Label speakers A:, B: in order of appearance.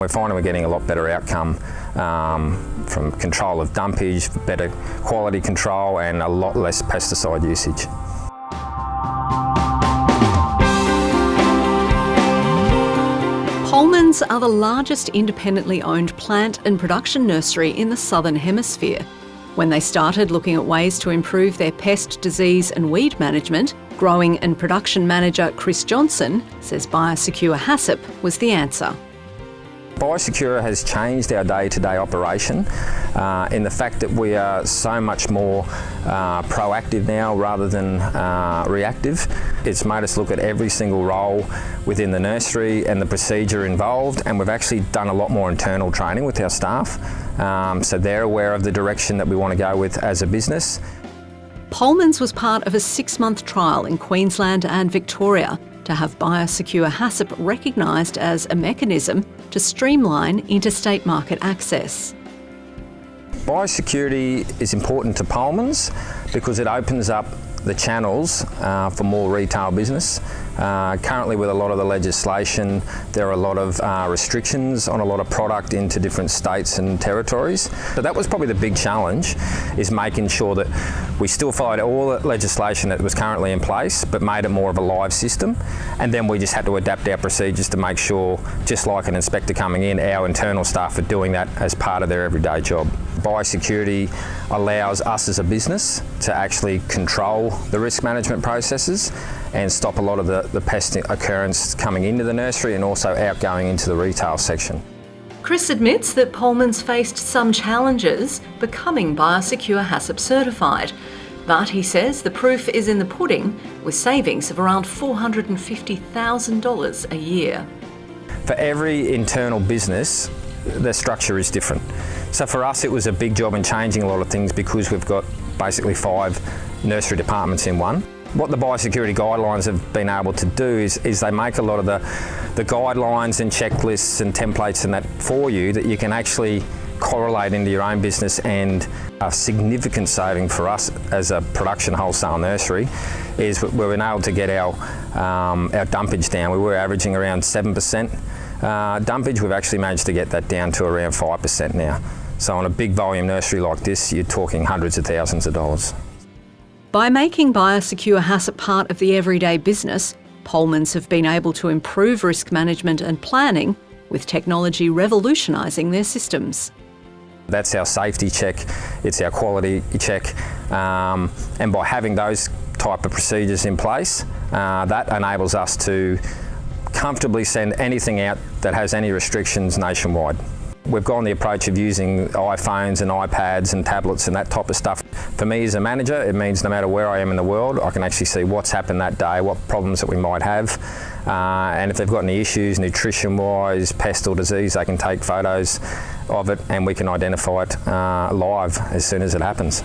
A: We're finding we're getting a lot better outcome from control of dumpage, better quality control and a lot less pesticide usage.
B: Pohlmans are the largest independently owned plant and production nursery in the Southern Hemisphere. When they started looking at ways to improve their pest, disease and weed management, growing and production manager Chris Johnson says BioSecure HACCP was the answer.
A: BioSecure has changed our day-to-day operation in the fact that we are so much more proactive now rather than reactive. It's made us look at every single role within the nursery and the procedure involved, and we've actually done a lot more internal training with our staff, so they're aware of the direction that we want to go with as a business.
B: Pohlmans was part of a 6-month trial in Queensland and Victoria to have BioSecure HACCP recognised as a mechanism to streamline interstate market access.
A: Biosecurity is important to Pohlmans because it opens up the channels for more retail business. Currently with a lot of the legislation, there are a lot of restrictions on a lot of product into different states and territories. So that was probably the big challenge, is making sure that we still followed all the legislation that was currently in place, but made it more of a live system. And then we just had to adapt our procedures to make sure, just like an inspector coming in, our internal staff are doing that as part of their everyday job. Biosecurity allows us as a business to actually control the risk management processes and stop a lot of the pest occurrence coming into the nursery and also outgoing into the retail section.
B: Chris admits that Pohlmans faced some challenges becoming BioSecure HACCP certified, but he says the proof is in the pudding, with savings of around $450,000 a year.
A: For every internal business, the structure is different. So for us, it was a big job in changing a lot of things because we've got basically 5 nursery departments in one. What the biosecurity guidelines have been able to do is they make a lot of the guidelines and checklists and templates and that for you that you can actually correlate into your own business, and a significant saving for us as a production wholesale nursery is we've been able to get our dumpage down. We were averaging around 7% dumpage. We've actually managed to get that down to around 5% now. So on a big volume nursery like this, you're talking hundreds of thousands of dollars.
B: By making BioSecure HACCP part of the everyday business, Pohlmans have been able to improve risk management and planning, with technology revolutionising their systems.
A: That's our safety check, it's our quality check, and by having those type of procedures in place, that enables us to comfortably send anything out that has any restrictions nationwide. We've gone the approach of using iPhones and iPads and tablets and that type of stuff. For me as a manager, it means no matter where I am in the world, I can actually see what's happened that day, what problems that we might have, and if they've got any issues nutrition-wise, pest or disease, they can take photos of it and we can identify it live as soon as it happens.